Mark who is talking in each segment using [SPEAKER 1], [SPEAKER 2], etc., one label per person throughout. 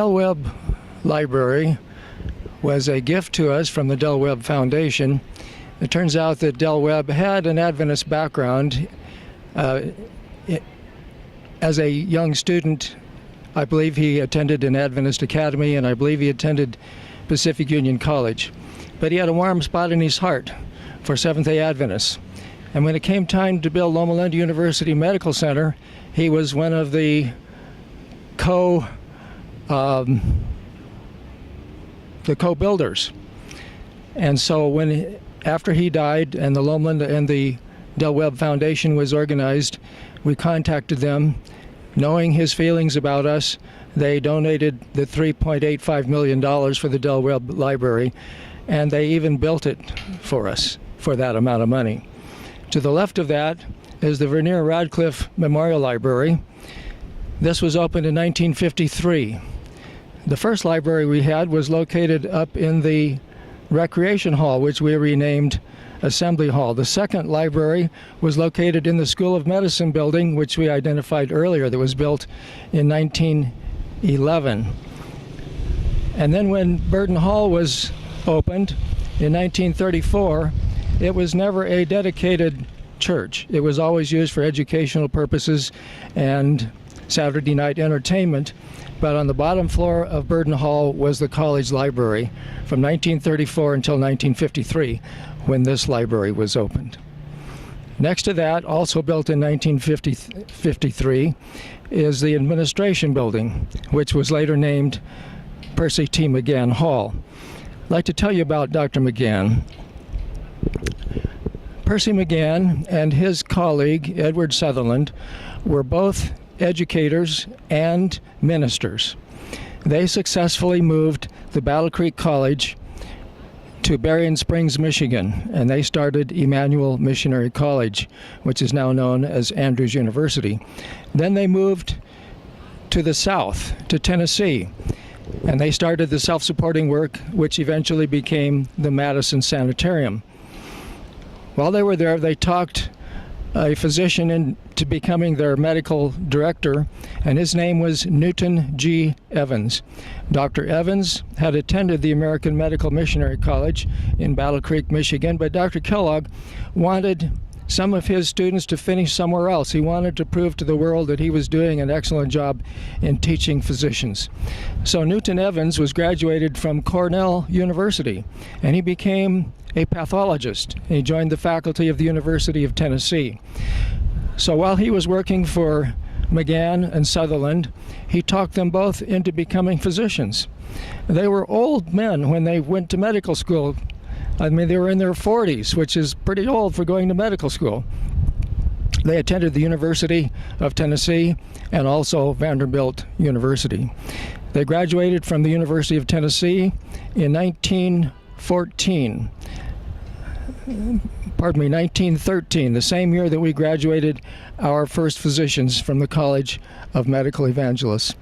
[SPEAKER 1] Del Webb Library was a gift to us from the Del Webb Foundation. It turns out that Del Webb had an Adventist background. As a young student, I believe he attended an Adventist academy, and I believe he attended Pacific Union College. But he had a warm spot in his heart for Seventh-day Adventists. And when it came time to build Loma Linda University Medical Center, he was one of the co-builders. And so after he died and the Loma Linda and the Del Webb Foundation was organized, we contacted them. Knowing his feelings about us, they donated the $3.85 million for the Del Webb Library, and they even built it for us for that amount of money. To the left of that is the Vernier Radcliffe Memorial Library. This was opened in 1953. The first library we had was located up in the Recreation Hall, which we renamed Assembly Hall. The second library was located in the School of Medicine building, which we identified earlier, that was built in 1911. And then when Burton Hall was opened in 1934, it was never a dedicated church. It was always used for educational purposes and Saturday night entertainment. But on the bottom floor of Burton Hall was the college library from 1934 until 1953, when this library was opened. Next to that, also built in 1953, is the administration building, which was later named Percy T. McGann Hall. I'd like to tell you about Dr. McGann. Percy McGann and his colleague, Edward Sutherland, were both educators and ministers. They successfully moved the Battle Creek College to Berrien Springs, Michigan, and they started Emmanuel Missionary College, which is now known as Andrews University. Then they moved to the south, to Tennessee, and they started the self-supporting work, which eventually became the Madison Sanitarium. While they were there, they talked a physician into becoming their medical director, and his name was Newton G. Evans. Dr. Evans had attended the American Medical Missionary College in Battle Creek, Michigan, but Dr. Kellogg wanted some of his students to finish somewhere else. He wanted to prove to the world that he was doing an excellent job in teaching physicians. So Newton Evans was graduated from Cornell University, and he became a pathologist. He joined the faculty of the University of Tennessee. So while he was working for McGann and Sutherland, he talked them both into becoming physicians. They were old men when they went to medical school. I mean, they were in their 40s, which is pretty old for going to medical school. They attended the University of Tennessee and also Vanderbilt University. They graduated from the University of Tennessee in 1913, the same year that we graduated our first physicians from the College of Medical Evangelists.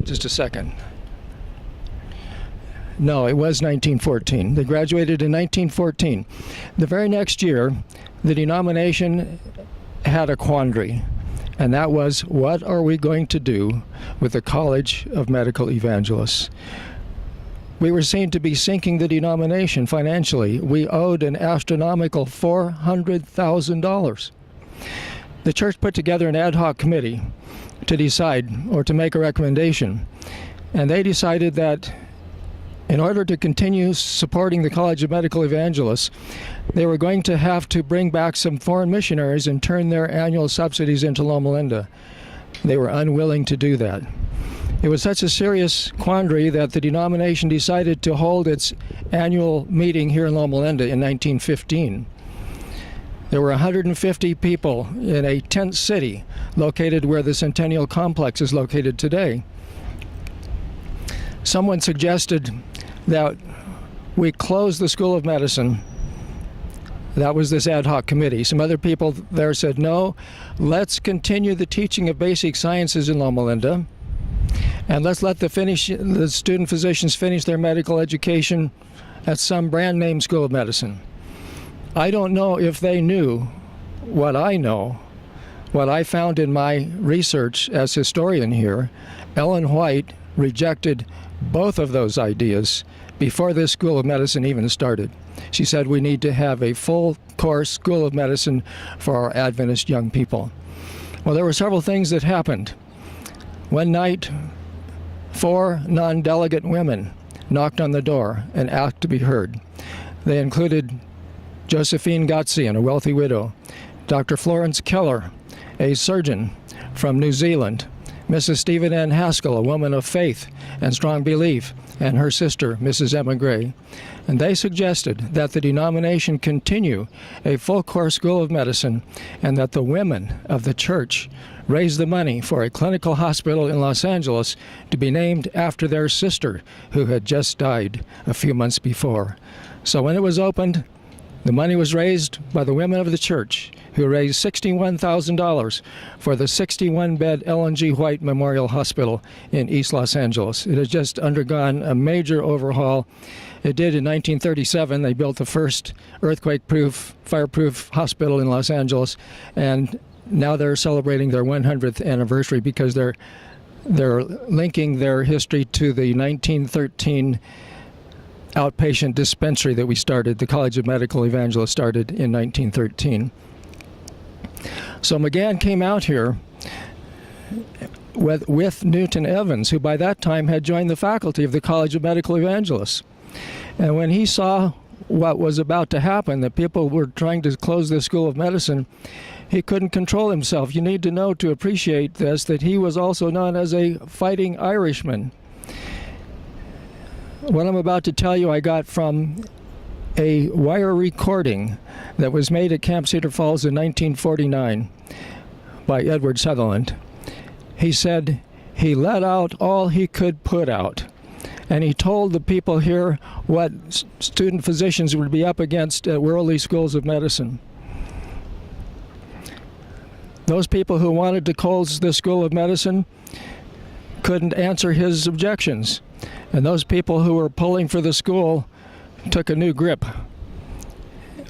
[SPEAKER 1] Just a second. No, it was 1914. They graduated in 1914. The very next year, the denomination had a quandary, and that was, what are we going to do with the College of Medical Evangelists? We were seen to be sinking the denomination financially. We owed an astronomical $400,000. The church put together an ad hoc committee to decide or to make a recommendation, and they decided that in order to continue supporting the College of Medical Evangelists, they were going to have to bring back some foreign missionaries and turn their annual subsidies into Loma Linda. They were unwilling to do that. It was such a serious quandary that the denomination decided to hold its annual meeting here in Loma Linda in 1915. There were 150 people in a tent city located where the Centennial Complex is located today. Someone suggested that we close the School of Medicine. That was this ad hoc committee. Some other people there said, no, let's continue the teaching of basic sciences in Loma Linda, and let's let the student physicians finish their medical education at some brand name school of medicine. I don't know if they knew what I know, what I found in my research as historian here. Ellen White rejected both of those ideas before this School of Medicine even started. She said we need to have a full course School of Medicine for our Adventist young people. Well, there were several things that happened. One night, 4 non-delegate women knocked on the door and asked to be heard. They included Josephine Gatzian, a wealthy widow, Dr. Florence Keller, a surgeon from New Zealand, Mrs. Stephen Ann Haskell, a woman of faith and strong belief, and her sister, Mrs. Emma Gray. And they suggested that the denomination continue a full course School of Medicine and that the women of the church raise the money for a clinical hospital in Los Angeles to be named after their sister, who had just died a few months before. So when it was opened, the money was raised by the women of the church, who raised $61,000 for the 61-bed Ellen G. White Memorial Hospital in East Los Angeles. It has just undergone a major overhaul. It did in 1937. They built the first earthquake-proof, fire-proof hospital in Los Angeles, and now they're celebrating their 100th anniversary because they're linking their history to the 1913 outpatient dispensary that we started, the College of Medical Evangelists started in 1913. So McGann came out here with Newton Evans, who by that time had joined the faculty of the College of Medical Evangelists. And when he saw what was about to happen, that people were trying to close the School of Medicine, he couldn't control himself. You need to know to appreciate this, that he was also known as a fighting Irishman. What I'm about to tell you I got from a wire recording that was made at Camp Cedar Falls in 1949 by Edward Sutherland. He said he let out all he could put out, and he told the people here what student physicians would be up against at worldly schools of medicine. Those people who wanted to close the School of Medicine couldn't answer his objections. And those people who were pulling for the school took a new grip.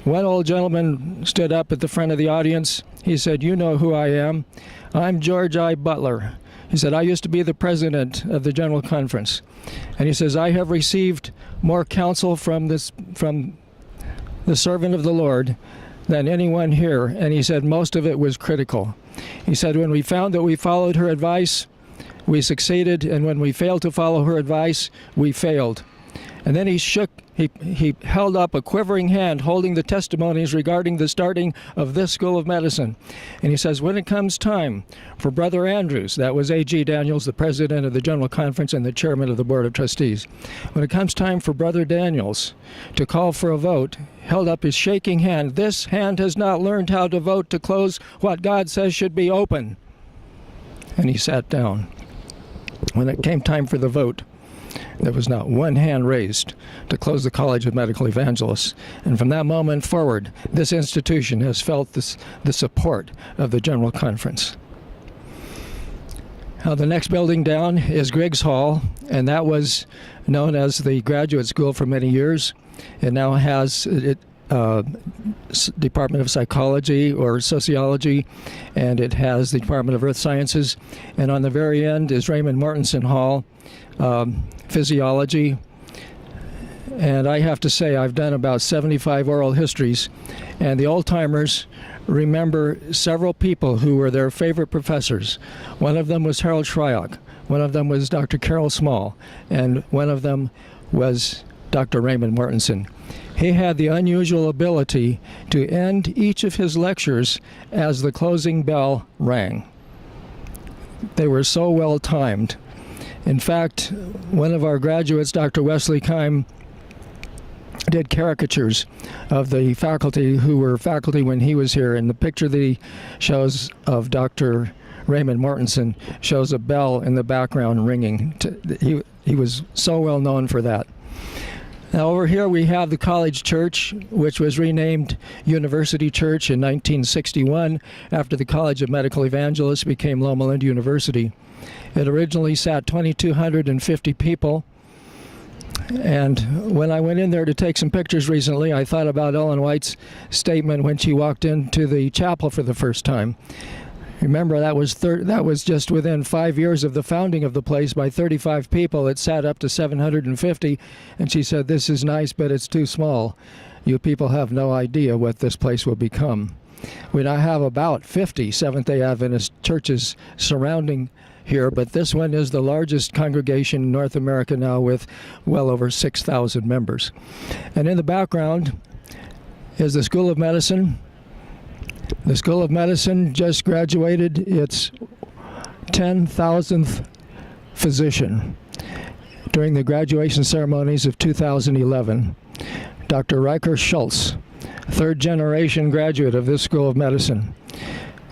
[SPEAKER 1] One old gentleman stood up at the front of the audience. He said, "You know who I am. I'm George I. Butler." He said, "I used to be the president of the General Conference." And he says, "I have received more counsel from the servant of the Lord than anyone here." And he said most of it was critical. He said, "When we found that we followed her advice, we succeeded, and when we failed to follow her advice, we failed." And then he held up a quivering hand holding the testimonies regarding the starting of this School of Medicine. And he says, when it comes time for Brother Andrews, that was A.G. Daniels, the president of the General Conference and the chairman of the Board of Trustees, when it comes time for Brother Daniels to call for a vote, held up his shaking hand. This hand has not learned how to vote to close what God says should be open. And he sat down. When it came time for the vote, there was not one hand raised to close the College of Medical Evangelists. And from that moment forward, this institution has felt the support of the General Conference. The next building down is Griggs Hall, and that was known as the graduate school for many years. It now has Department of Psychology or Sociology, and it has the Department of Earth Sciences. And on the very end is Raymond Mortensen Hall, Physiology. And I have to say, I've done about 75 oral histories, and the old-timers remember several people who were their favorite professors. One of them was Harold Shryock, one of them was Dr. Carol Small, and one of them was Dr. Raymond Mortensen. He had the unusual ability to end each of his lectures as the closing bell rang. They were so well timed. In fact, one of our graduates, Dr. Wesley Keim, did caricatures of the faculty who were faculty when he was here, and the picture that he shows of Dr. Raymond Mortensen shows a bell in the background ringing. He was so well known for that. Now over here we have the College Church, which was renamed University Church in 1961 after the College of Medical Evangelists became Loma Linda University. It originally sat 2,250 people, and when I went in there to take some pictures recently, I thought about Ellen White's statement when she walked into the chapel for the first time. Remember, that was just within 5 years of the founding of the place by 35 people. It sat up to 750, and she said, "This is nice, but it's too small. You people have no idea what this place will become." We now have about 50 Seventh-day Adventist churches surrounding here, but this one is the largest congregation in North America now, with well over 6,000 members. And in the background is the School of Medicine. The School of Medicine just graduated its 10,000th physician during the graduation ceremonies of 2011. Dr. Riker Schultz, third-generation graduate of this School of Medicine.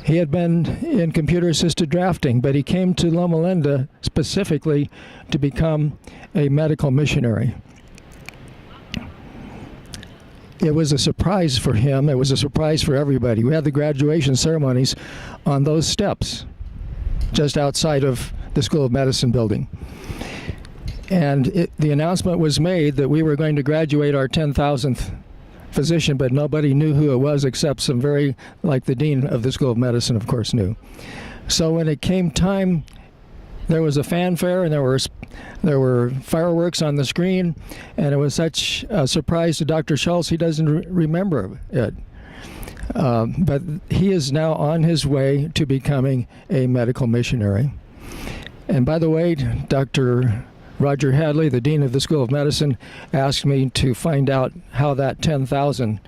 [SPEAKER 1] He had been in computer-assisted drafting, but he came to Loma Linda specifically to become a medical missionary. It was a surprise for him. It was a surprise for everybody. We had the graduation ceremonies on those steps just outside of the School of Medicine building. And the announcement was made that we were going to graduate our 10,000th physician, but nobody knew who it was except some like the dean of the School of Medicine, of course, knew. So when it came time, there was a fanfare and there were fireworks on the screen, and it was such a surprise to Dr. Schultz, he doesn't remember it. But he is now on his way to becoming a medical missionary. And by the way, Dr. Roger Hadley, the dean of the School of Medicine, asked me to find out how that 10,000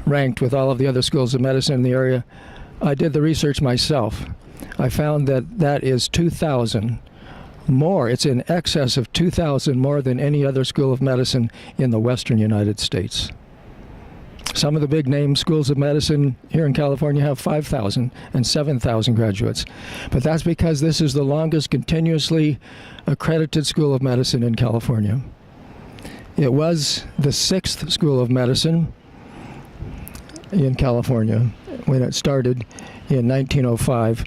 [SPEAKER 1] ranked with all of the other schools of medicine in the area. I did the research myself. I found that that is 2,000 more. It's in excess of 2,000 more than any other school of medicine in the western United States. Some of the big name schools of medicine here in California have 5,000 and 7,000 graduates. But that's because this is the longest continuously accredited school of medicine in California. It was the 6th school of medicine in California when it started in 1905.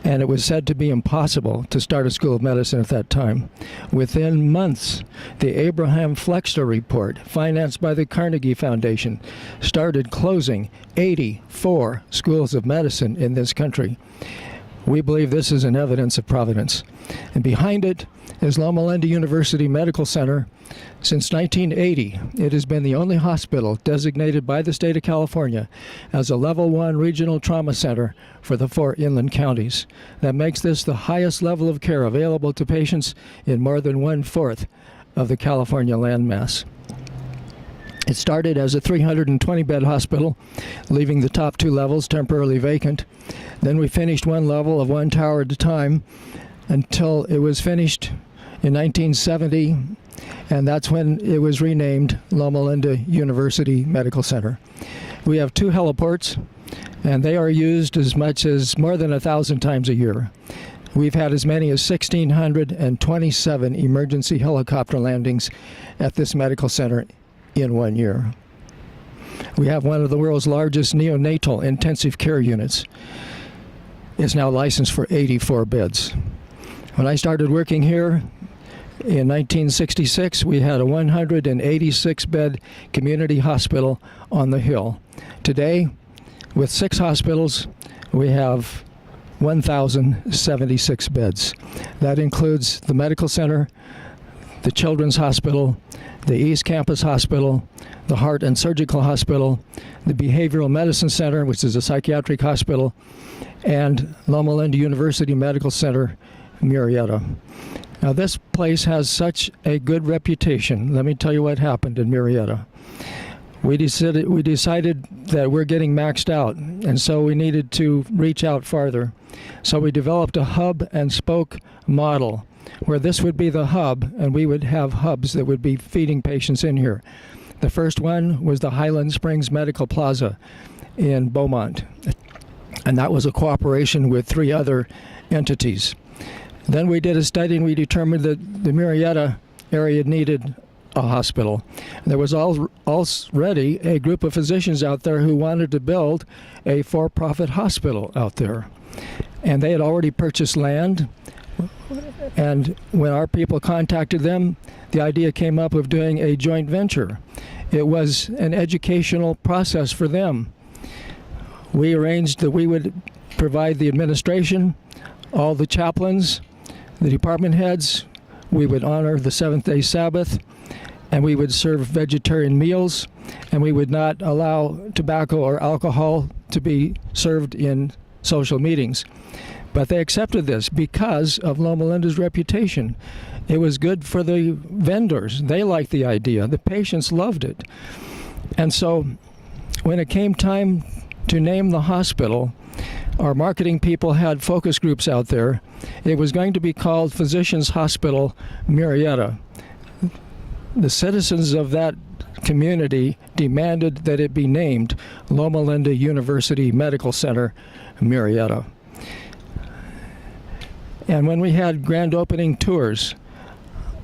[SPEAKER 1] And it was said to be impossible to start a school of medicine at that time. Within months, the Abraham Flexner Report, financed by the Carnegie Foundation, started closing 84 schools of medicine in this country. We believe this is an evidence of providence. And behind it is Loma Linda University Medical Center. Since 1980, it has been the only hospital designated by the state of California as a Level 1 regional trauma center for the 4 inland counties. That makes this the highest level of care available to patients in more than 1/4 of the California landmass. It started as a 320-bed hospital, leaving the top 2 levels temporarily vacant. Then we finished 1 level of 1 tower at a time until it was finished in 1970, and that's when it was renamed Loma Linda University Medical Center. We have 2 heliports, and they are used as much as more than 1,000 times a year. We've had as many as 1,627 emergency helicopter landings at this medical center in 1 year. We have one of the world's largest neonatal intensive care units. It's now licensed for 84 beds. When I started working here in 1966, we had a 186-bed community hospital on the hill. Today, with 6 hospitals, we have 1,076 beds. That includes the medical center, the Children's Hospital, the East Campus Hospital, the Heart and Surgical Hospital, the Behavioral Medicine Center, which is a psychiatric hospital, and Loma Linda University Medical Center, Murrieta. Now, this place has such a good reputation. Let me tell you what happened in Murrieta. We decided that we're getting maxed out, and so we needed to reach out farther. So we developed a hub and spoke model, where this would be the hub, and we would have hubs that would be feeding patients in here. The first one was the Highland Springs Medical Plaza in Beaumont, and that was a cooperation with 3 other entities. Then we did a study, and we determined that the Murrieta area needed a hospital. There was already a group of physicians out there who wanted to build a for-profit hospital out there. And they had already purchased land. And when our people contacted them, the idea came up of doing a joint venture. It was an educational process for them. We arranged that we would provide the administration, all the chaplains, the department heads. We would honor the seventh-day Sabbath, and we would serve vegetarian meals, and we would not allow tobacco or alcohol to be served in social meetings. But they accepted this because of Loma Linda's reputation. It was good for the vendors. They liked the idea. The patients loved it. And so when it came time to name the hospital, our marketing people had focus groups out there. It was going to be called Physicians Hospital Murrieta. The citizens of that community demanded that it be named Loma Linda University Medical Center Murrieta. And when we had grand opening tours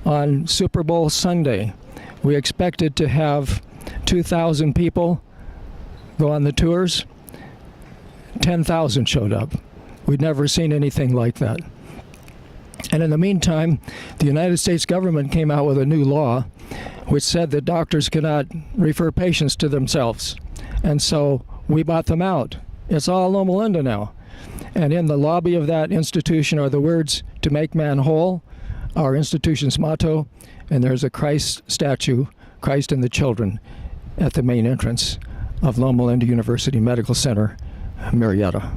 [SPEAKER 1] on Super Bowl Sunday, we expected to have 2,000 people go on the tours. 10,000 showed up. We'd never seen anything like that. And in the meantime, the United States government came out with a new law which said that doctors cannot refer patients to themselves. And so we bought them out. It's all Loma Linda now. And in the lobby of that institution are the words, "To make man whole," our institution's motto, and there's a Christ statue, Christ and the Children, at the main entrance of Loma Linda University Medical Center, Murrieta.